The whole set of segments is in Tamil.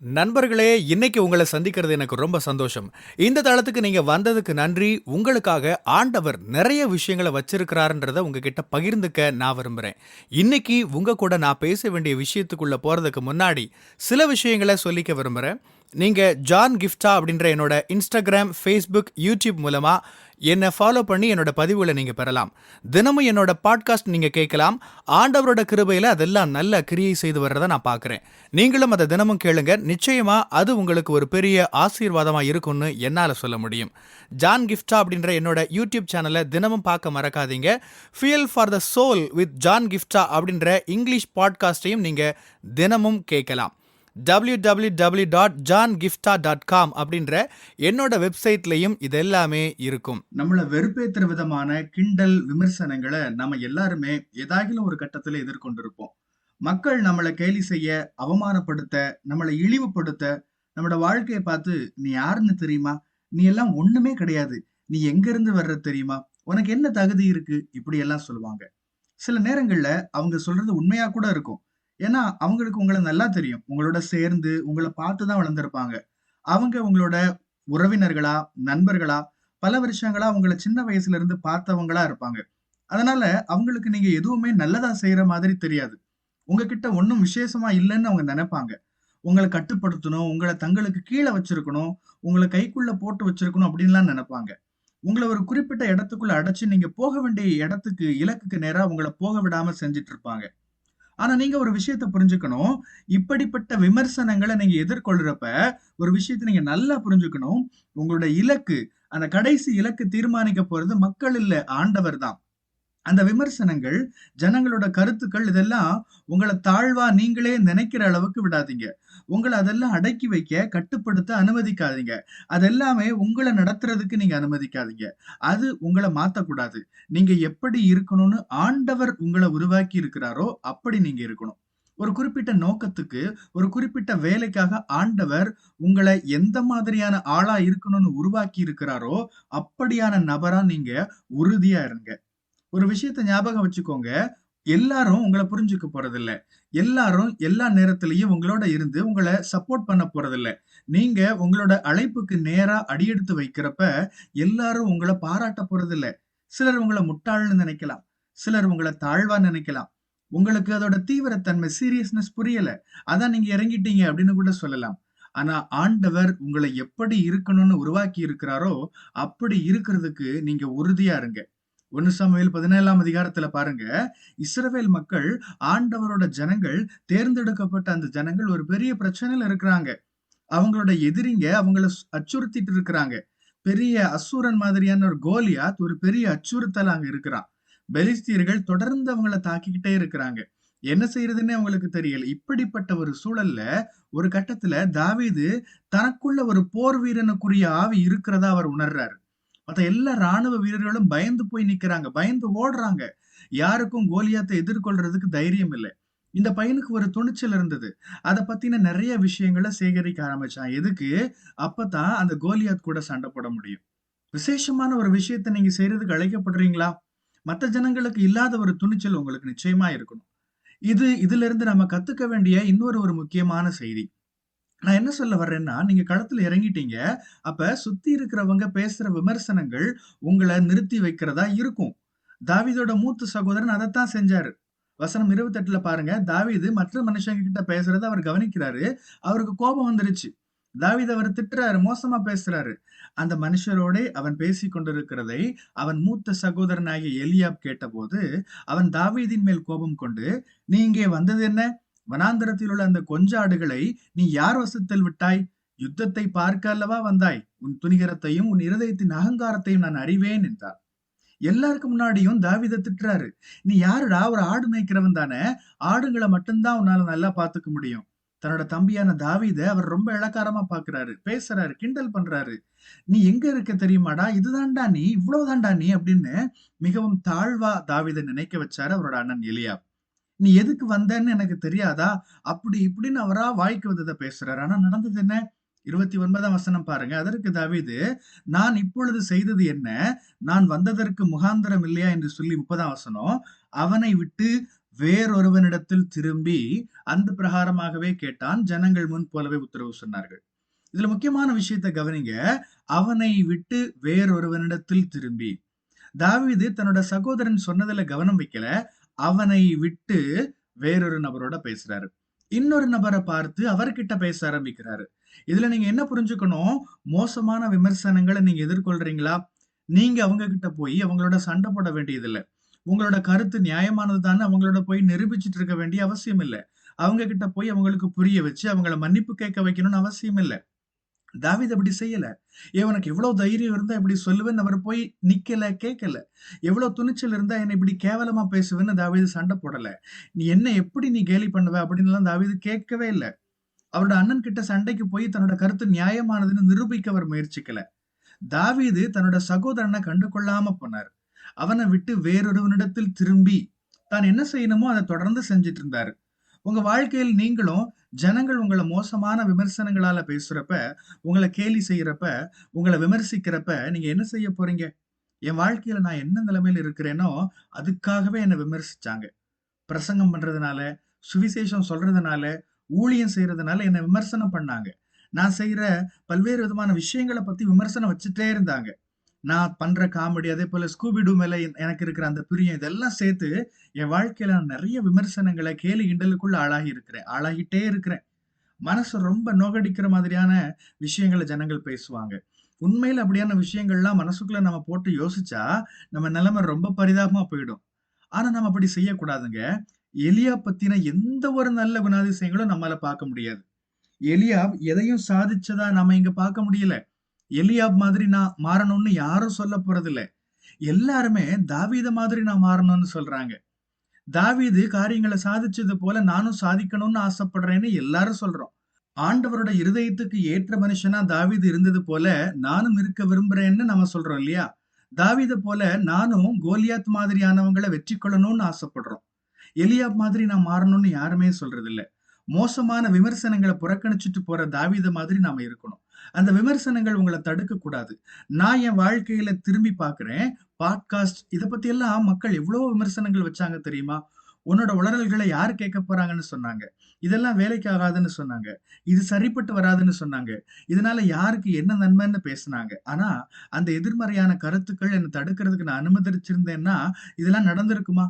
நண்பர்களே, இன்னைக்கு உங்கள சந்திக்கிறது எனக்கு ரொம்ப சந்தோஷம். இந்த தளத்துக்கு நீங்க வந்ததுக்கு நன்றி. உங்களுக்காக ஆண்டவர் நெறைய விஷயங்கள வச்சிருக்கிறாருன்றத உங்ககிட்ட பகிர்ந்துக்க நான் விரும்புறேன். இன்னைக்கு உங்க கூட நான் பேச வேண்டிய விஷயத்துக்குள்ள போறதுக்கு முன்னாடி, சில விஷயங்கள சொல்லிக்க விரும்புறேன். நீங்க ஜான் கிஃப்டா அப்படின்ற என்னோட Instagram, Facebook, YouTube மூலமா என்ன ஃபாலோ பண்ணி என்னோட பதிவுகள நீங்க பெறலாம். தினமும் என்னோட பாட்காஸ்ட் நீங்க கேட்கலாம். ஆண்டவரோட கிருபையில அதெல்லாம் நல்ல கிரியை செய்து வர்றத நான் பார்க்கிறேன். நீங்களும் அத தினமும் கேளுங்க. நிச்சயமா அது உங்களுக்கு ஒரு பெரிய ஆசீர்வாதமா இருக்கும்னு என்னால சொல்ல முடியும். ஜான் கிஃப்டா அப்படின்ற என்னோட யூடியூப் சேனலை தினமும் பார்க்க மறக்காதீங்க. Fuel for the soul with John கிஃப்டா அப்படின்ற இங்கிலீஷ் பாட்காஸ்டையும் நீங்க தினமும் கேட்கலாம். www.johngifta.com அப்படின்ற என்னோட வெப்சைட்லயும் இது எல்லாமே இருக்கும். நம்மள வெறுப்பேத்துற விதமான கிண்டல் விமர்சனங்களை நம்ம எல்லாருமே ஏதாகிலும் ஒரு கட்டத்துல எதிர்கொண்டிருப்போம். மக்கள் நம்மளை கேலி செய்ய, அவமானப்படுத்த, நம்மளை இழிவுபடுத்த, நம்மளோட வாழ்க்கையை பார்த்து நீ யாருன்னு தெரியுமா, நீ எல்லாம் ஒண்ணுமே கிடையாது, நீ எங்க இருந்து வர்ற தெரியுமா, உனக்கு என்ன தகுதி இருக்கு, இப்படி எல்லாம் சொல்லுவாங்க. சில நேரங்கள்ல அவங்க சொல்றது உண்மையா கூட இருக்கும். ஏன்னா அவங்களுக்கு உங்களை நல்லா தெரியும். உங்களோட சேர்ந்து உங்களை பார்த்துதான் வளர்ந்திருப்பாங்க. அவங்க உங்களோட உறவினர்களா, நண்பர்களா, பல வருஷங்களா உங்கள சின்ன வயசுல இருந்து பார்த்தவங்களா இருப்பாங்க. அதனால அவங்களுக்கு நீங்க எதுவுமே நல்லதா செய்யற மாதிரி தெரியாது. உங்ககிட்ட ஒண்ணும் விசேஷமா இல்லன்னு அவங்க நெனைப்பாங்க. உங்கள கட்டுப்படுத்தணும், உங்கள தங்களுக்கு கீழ வச்சிருக்கணும், உங்கள கைக்குள்ள போட்டு வச்சிருக்கணும் அப்படின்லாம் நெனைப்பாங்க. உங்கள ஒரு குறிப்பிட்ட இடத்துக்குள்ள அடைச்சு நீங்க போக வேண்டிய இடத்துக்கு, இலக்குக்கு நேரா உங்கள போக விடாம செஞ்சுட்டு இருப்பாங்க. ஆனா நீங்க ஒரு விஷயத்த புரிஞ்சுக்கணும். இப்படிப்பட்ட விமர்சனங்கள நீங்க எதிர்கொள்றப்ப, ஒரு விஷயத்த நீங்க நல்லா புரிஞ்சுக்கணும். உங்களோட இலக்கு, அந்த கடைசி இலக்கு தீர்மானிக்க போறது மக்கள் இல்ல, ஆண்டவர் தான். அந்த விமர்சனங்கள், ஜனங்களோட கருத்துக்கள் இதெல்லாம் உங்கள தாழ்வா நீங்களே நினைக்கிற அளவுக்கு விடாதீங்க. உங்கள அதெல்லாம் அடக்கி வைக்க, கட்டுப்படுத்த அனுமதிக்காதீங்க. அதெல்லாமே உங்கள நடத்துறதுக்கு நீங்க அனுமதிக்காதீங்க. அது உங்கள மாத்தக்கூடாது. நீங்க எப்படி இருக்கணும்னு ஆண்டவர் உங்கள உருவாக்கி இருக்கிறாரோ, அப்படி நீங்க இருக்கணும். ஒரு குறிப்பிட்ட நோக்கத்துக்கு, ஒரு குறிப்பிட்ட வேலைக்காக ஆண்டவர் உங்கள எந்த மாதிரியான ஆளா இருக்கணும்னு உருவாக்கி இருக்கிறாரோ, அப்படியான நபரா நீங்க உறுதியா இருங்க. ஒரு விஷயத்த ஞாபகம் வச்சுக்கோங்க. எல்லாரும் உங்கள புரிஞ்சுக்க போறதில்ல. எல்லாரும் எல்லா நேரத்திலயும் உங்களோட இருந்து உங்கள சப்போர்ட் பண்ண போறதில்ல. நீங்க உங்களோட அழைப்புக்கு நேரா அடியெடுத்து வைக்கிறப்ப, எல்லாரும் உங்கள பாராட்ட போறதில்ல. சிலர் உங்கள முட்டாள்ன்னு நெனைக்கலாம். சிலர் உங்கள தாழ்வா நெனைக்கலாம். உங்களுக்கு அதோட தீவிரத்தன்மை, சீரியஸ்னஸ் புரியல. அதான் நீங்க இறங்கிட்டீங்க அப்படின்னு கூட சொல்லலாம். ஆனா ஆண்டவர் உங்கள எப்படி இருக்கணும்னு உருவாக்கி இருக்கிறாரோ, அப்படி இருக்கிறதுக்கு நீங்க உறுதியா இருங்க. 1 சாமுவேல் 17ஆம் அதிகாரத்துல பாருங்க, இஸ்ரவேல் மக்கள் ஆண்டவரோட ஜனங்கள், தேர்ந்தெடுக்கப்பட்ட அந்த ஜனங்கள் ஒரு பெரிய பிரச்சனையில இருக்கிறாங்க. அவங்களோட எதிரிங்க அவங்கள அச்சுறுத்திட்டு இருக்கிறாங்க. பெரிய அசூரன் மாதிரியான ஒரு கோலியாத் ஒரு பெரிய அச்சுறுத்தல் அங்க இருக்கிறான். பெலிஸ்தியர்கள் தொடர்ந்து அவங்கள தாக்கிக்கிட்டே இருக்கிறாங்க. என்ன செய்யறதுன்னே அவங்களுக்கு தெரியல. இப்படிப்பட்ட ஒரு சூழல்ல ஒரு கட்டத்துல தாவீது தனக்குள்ள ஒரு போர் வீரனுக்குரிய ஆவி இருக்கிறதா அவர் உணர்றாரு. மத்த எல்லா ராணுவ வீரர்களும் பயந்து போய் நிக்கிறாங்க. பயந்து ஓடுறாங்க. யாருக்கும் கோலியாத்தை எதிர்கொள்றதுக்கு தைரியம் இல்ல. இந்த பையனுக்கு ஒரு துணிச்சல் இருந்தது. அத பத்தின நெறைய விஷயங்கள சேகரிக்க ஆரம்பிச்சான். எதுக்கு? அப்பதான் அந்த கோலியாத் கூட சண்டை போட முடியும். விசேஷமான ஒரு விஷயத்த நீங்க செய்யறதுக்கு அழைக்கப்படுறீங்களா? மத்த ஜனங்களுக்கு இல்லாத ஒரு துணிச்சல் உங்களுக்கு நிச்சயமா இருக்கணும். இதிலிருந்து நம்ம கத்துக்க வேண்டிய இன்னொரு ஒரு முக்கியமான செய்தி. நான் என்ன சொல்ல வர்றேன்னா, நீங்க களத்துல இறங்கிட்டீங்க. அப்ப சுத்தி இருக்கிறவங்க பேசுற விமர்சனங்கள் உங்கள நிறுத்தி வைக்கிறதா இருக்கும். தாவீதோட மூத்த சகோதரன் அதத்தான் செஞ்சாரு. வசனம் 28ல பாருங்க, தாவீது மற்ற மனுஷங்க கிட்ட பேசுறத அவர் கவனிக்கிறாரு. அவருக்கு கோபம் வந்துருச்சு. தாவீது அவர் திட்டுறாரு, மோசமா பேசுறாரு. அந்த மனுஷரோடே அவன் பேசிக் கொண்டிருக்கிறதை அவன் மூத்த சகோதரனாகிய எலியாப் கேட்டபோது, அவன் தாவீதின் மேல் கோபம் கொண்டு, "நீ இங்கே வந்தது என்ன? வனாந்தரத்தில் உள்ள அந்த கொஞ்ச ஆடுகளை நீ யார் வசத்தில் விட்டாய்? யுத்தத்தை பார்க்க அல்லவா வந்தாய்? உன் துணிகரத்தையும் உன் இருதயத்தின் அகங்காரத்தையும் நான் அறிவேன்" என்றார். எல்லாருக்கு முன்னாடியும் தாவீத திட்டுறாரு. "நீ யாருடா? ஒரு ஆடு மேய்க்கிறவன் தானே. ஆடுகள மட்டும்தான் உன்னால நல்லா பாத்துக்க முடியும்." தன்னோட தம்பியான தாவீத அவர் ரொம்ப இளக்காரமா பாக்குறாரு, பேசுறாரு, கிண்டல் பண்றாரு. "நீ எங்க இருக்க தெரியுமாடா? இதுதான்டா நீ, இவ்வளவுதான்டா நீ" அப்படின்னு மிகவும் தாழ்வா தாவீத நினைக்க வச்சாரு அவரோட அண்ணன் எலியாப். "நீ எதுக்கு வந்தன்னு எனக்கு தெரியாதா?" அப்படி இப்படின்னு அவரா வாய்க்கு வந்தத பேசுறாரு. ஆனா நடந்தது என்ன? 29ஆம் வசனம் பாருங்க. அதற்கு தாவீது, "நான் இப்பொழுது செய்தது என்ன? நான் வந்ததற்கு முகாந்திரம் இல்லையா?" என்று சொல்லி 30ஆம் வசனம், "அவனை விட்டு வேறொருவனிடத்தில் திரும்பி அந்த பிரகாரமாகவே கேட்டான். ஜனங்கள் முன் போலவே உத்தரவு சொன்னார்கள். இதுல முக்கியமான விஷயத்தை கவனிங்க. அவனை விட்டு வேறொருவனிடத்தில் திரும்பி. தாவீது தன்னோட சகோதரன் சொன்னதுல கவனம் வைக்கல. அவனை விட்டு வேறொரு நபரோட பேசுறாரு. இன்னொரு நபரை பார்த்து அவர்கிட்ட பேச ஆரம்பிக்கிறாரு. இதுல நீங்க என்ன புரிஞ்சுக்கணும்? மோசமான விமர்சனங்களை நீங்க எதிர்கொள்றீங்களா? நீங்க அவங்க கிட்ட போய் அவங்களோட சண்டை போட வேண்டியதில்லை. உங்களோட கருத்து நியாயமானதுதான்னு அவங்களோட போய் நிரூபிச்சுட்டு இருக்க வேண்டிய அவசியம் இல்ல. அவங்க கிட்ட போய் அவங்களுக்கு புரிய வச்சு அவங்கள மன்னிப்பு கேட்க வைக்கணும்னு அவசியம் இல்ல. தாவீது அப்படி செய்யல. உனக்கு எவ்வளவு தைரியம் இருந்தா இப்படி சொல்லுவேன்னு அவர் போய் நிக்கல, கேட்கல. எவ்வளவு துணிச்சல் இருந்தா என்ன இப்படி கேவலமா பேசுவேன்னு தாவீது சண்டை போடல. நீ என்ன எப்படி நீ கேலி பண்ணுவ அப்படின்னு எல்லாம் தாவீது கேட்கவே இல்ல. அவரோட அண்ணன் கிட்ட சண்டைக்கு போய் தன்னோட கருத்து நியாயமானதுன்னு நிரூபிக்க அவர் முயற்சிக்கல. தாவீது தன்னோட சகோதரனை கண்டு கொள்ளாம போனார். அவனை விட்டு வேறொருவனிடத்தில் திரும்பி தான் என்ன செய்யணுமோ அதை தொடர்ந்து செஞ்சிட்டு இருந்தாரு. உங்க வாழ்க்கையில் நீங்களும் ஜனங்கள் உங்களை மோசமான விமர்சனங்களால பேசுறப்ப, உங்களை கேலி செய்யறப்ப, உங்களை விமர்சிக்கிறப்ப நீங்க என்ன செய்ய போறீங்க? என் வாழ்க்கையில நான் என்ன நிலைமையில இருக்கிறேனோ அதுக்காகவே என்னை விமர்சிச்சாங்க. பிரசங்கம் பண்றதுனால, சுவிசேஷம் சொல்றதுனால, ஊழியம் செய்யறதுனால என்ன விமர்சனம் பண்ணாங்க. நான் செய்யற பல்வேறு விதமான விஷயங்களை பத்தி விமர்சனம் வச்சுட்டே இருந்தாங்க. நான் பண்ற காமெடி, அதே போல ஸ்கூபிடு மேல எனக்கு இருக்கிற அந்த பிரியம், இதெல்லாம் சேர்த்து என் வாழ்க்கையில நான் நிறைய விமர்சனங்களை, கேலி கிண்டலுக்குள்ள ஆளாகிட்டே இருக்கிறேன். மனசு ரொம்ப நோகடிக்கிற மாதிரியான விஷயங்களை ஜனங்கள் பேசுவாங்க. உண்மையில அப்படியான விஷயங்கள்லாம் மனசுக்குள்ள நம்ம போட்டு யோசிச்சா நம்ம நிலைமை ரொம்ப பரிதாபமா போயிடும். ஆனா நம்ம அப்படி செய்யக்கூடாதுங்க. எலியா பத்தின எந்த ஒரு நல்ல குணாதிசயங்களும் நம்மால பார்க்க முடியாது. எலியாப் எதையும் சாதிச்சதா நாம இங்க பார்க்க முடியல. எலியாப் மாதிரி நான் மாறணும்னு யாரும் சொல்ல போறதில்ல. எல்லாருமே தாவீத மாதிரி நான் மாறணும்னு சொல்றாங்க. தாவீது காரியங்களை சாதிச்சது போல நானும் சாதிக்கணும்னு ஆசைப்படுறேன்னு எல்லாரும் சொல்றோம். ஆண்டவரோட இருதயத்துக்கு ஏற்ற மனுஷனா தாவீது இருந்தது போல நானும் இருக்க விரும்புறேன்னு நம்ம சொல்றோம் இல்லையா? தாவீத போல நானும் கோலியாத் மாதிரியானவங்களை வெற்றி கொள்ளணும்னு ஆசைப்படுறோம். எலியாப் மாதிரி நான் மாறணும்னு யாருமே சொல்றது இல்ல. மோசமான விமர்சனங்களை புறக்கணிச்சுட்டு போற தாவீத மாதிரி நாம இருக்கணும். அந்த விமர்சனங்கள் உங்களை தடுக்க கூடாது. நான் என் வாழ்க்கையில திரும்பி பார்க்கிறேன். பாட்காஸ்ட் இத பத்தி எல்லாம் மக்கள் எவ்வளவு விமர்சனங்கள் வச்சாங்க தெரியுமா? உன்னோட உளறல்களை யாரு கேட்க போறாங்கன்னு சொன்னாங்க. இதெல்லாம் வேலைக்கு ஆகாதுன்னு சொன்னாங்க. இது சரிப்பட்டு வராதுன்னு சொன்னாங்க. இதனால யாருக்கு என்ன நன்மைன்னு பேசுனாங்க. ஆனா அந்த எதிர்மறையான கருத்துக்கள் என்ன தடுக்கிறதுக்கு நான் அனுமதிச்சிருந்தேன்னா இதெல்லாம் நடந்திருக்குமா?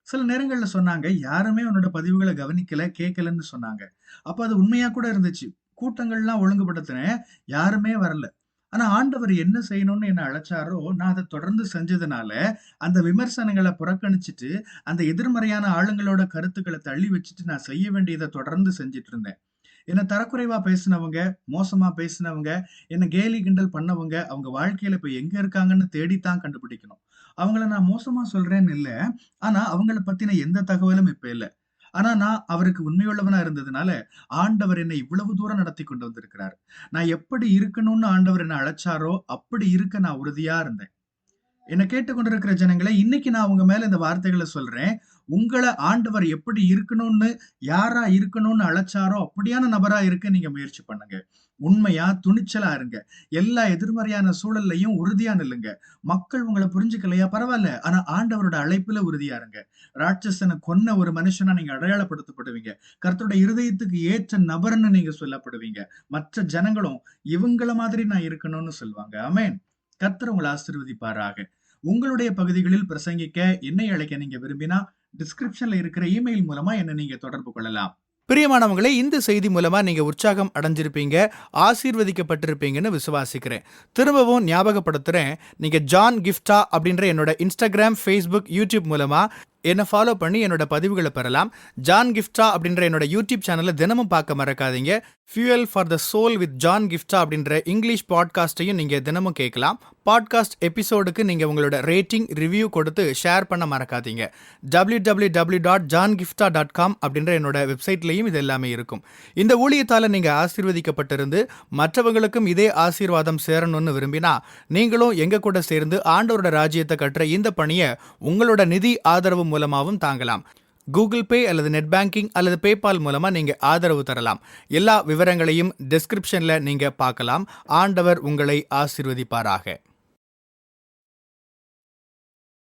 சில நேரங்கள்ல சொன்னாங்க, யாருமே உன்னோட பதிவுகள கவனிக்கல, கேட்கலன்னு சொன்னாங்க. அப்ப அது உண்மையா கூட இருந்துச்சு. கூட்டங்கள்லாம் ஒழுங்குபடுத்தினேன். யாருமே வரல. ஆனா ஆண்டவர் என்ன செய்யணும்னு என்ன அழைச்சாரோ, நான் அத தொடர்ந்து செஞ்சதுனால, அந்த விமர்சனங்கள புறக்கணிச்சுட்டு, அந்த எதிர்மறையான ஆளுங்களோட கருத்துக்கள தள்ளி வச்சுட்டு, நான் செய்ய வேண்டியத தொடர்ந்து செஞ்சுட்டு இருந்தேன். என்ன தரக்குறைவா பேசினவங்க, மோசமா பேசினவங்க, என்ன கேலி கிண்டல் பண்ணவங்க, அவங்க வாழ்க்கையில இப்ப எங்க இருக்காங்கன்னு தேடித்தான் கண்டுபிடிக்கணும். அவங்கள நான் மோசமா சொல்றேன்னு இல்ல. ஆனா அவங்கள பத்தின எந்த தகவலும் இப்ப இல்ல. ஆனா நான் அவருக்கு உண்மையுள்ளவனா இருந்ததுனால, ஆண்டவர் என்னை இவ்வளவு தூரம் நடத்தி கொண்டு வந்திருக்கிறார். நான் எப்படி இருக்கணும்னு ஆண்டவர் என்ன அழைச்சாரோ, அப்படி இருக்க நான் உறுதியா இருந்தேன். என்ன கேட்டுக்கொண்டிருக்கிற ஜனங்களே, இன்னைக்கு நான் உங்க மேல இந்த வார்த்தைகளை சொல்றேன். உங்கள ஆண்டவர் எப்படி இருக்கணும்னு, யாரா இருக்கணும்னு அழைச்சாரோ அப்படியான நபரா இருக்க நீங்க முயற்சி பண்ணுங்க. உண்மையா, துணிச்சலா இருங்க. எல்லா எதிர்மறையான சூழல்லையும் உறுதியா நில்லுங்க. மக்கள் உங்களை புரிஞ்சுக்கலையா பரவாயில்ல. ஆனா ஆண்டவரோட அழைப்புல உறுதியா இருங்க. ராட்சசனை கொன்ன ஒரு மனுஷனா நீங்க அடையாளப்படுத்தப்படுவீங்க. கர்த்தருடைய இருதயத்துக்கு ஏற்ற நபர்ன்னு நீங்க சொல்லப்படுவீங்க. மற்ற ஜனங்களும் இவங்கள மாதிரி நான் இருக்கணும்னு சொல்லுவாங்க. ஆமென். கர்த்தர் உங்களை ஆசீர்வதிப்பாராக. உங்களுடைய பகுதிகளில் பிரசங்கிக்க என்னை அழைக்க நீங்க விரும்பினா டிஸ்கிரிப்ஷன்ல இருக்கிற இமெயில் மூலமா என்ன நீங்க தொடர்பு கொள்ளலாம். பிரியமானவங்களே, இந்த செய்தி மூலமா நீங்க உற்சாகம் அடைஞ்சிருப்பீங்க, ஆசீர்வதிக்கப்பட்டிருப்பீங்கன்னு விசுவாசிக்கிறேன். திரும்பவும் ஞாபகப்படுத்துறேன், நீங்க ஜான் கிஃப்டா அப்படின்ற என்னோட இன்ஸ்டாகிராம், ஃபேஸ்புக், யூடியூப் மூலமா என்ன ஃபாலோ பண்ணி என்னோட பதிவுகளை பெறலாம். ஜான் கிஃப்டா அப்படின்ற என்னோட யூடியூப் சேனலை தினமும் பார்க்க மறக்காதீங்க. Fuel for the soul with John கிஃப்டா அப்படின்ற இங்கிலீஷ் பாட்காஸ்டையும் நீங்க தினமும் கேட்கலாம். பாட்காஸ்ட் எபிசோடுக்கு நீங்க உங்களோட ரேட்டிங், ரிவ்யூ கொடுத்து ஷேர் பண்ண மறக்காதீங்க. www.johngiftha.com அப்படின்ற என்னோட வெப்சைட்லையும் இது எல்லாமே இருக்கும். இந்த ஊழியத்தால நீங்க ஆசீர்வதிக்கப்பட்டிருந்து மற்றவங்களுக்கும் இதே ஆசீர்வாதம் சேரணும்னு விரும்பினா நீங்களும் எங்க கூட சேர்ந்து ஆண்டவரோட ராஜ்யத்தை கட்டுற இந்த பணியை உங்களோட நிதி ஆதரவு மூலமாகவும் தாங்கலாம். கூகுள் பே அல்லது நெட் பேங்கிங் அல்லது பேபால் மூலமா நீங்க ஆதரவு தரலாம். எல்லா விவரங்களையும் டிஸ்கிரிப்ஷன்ல நீங்க பார்க்கலாம். ஆண்டவர் உங்களை ஆசீர்வதிப்பாராக.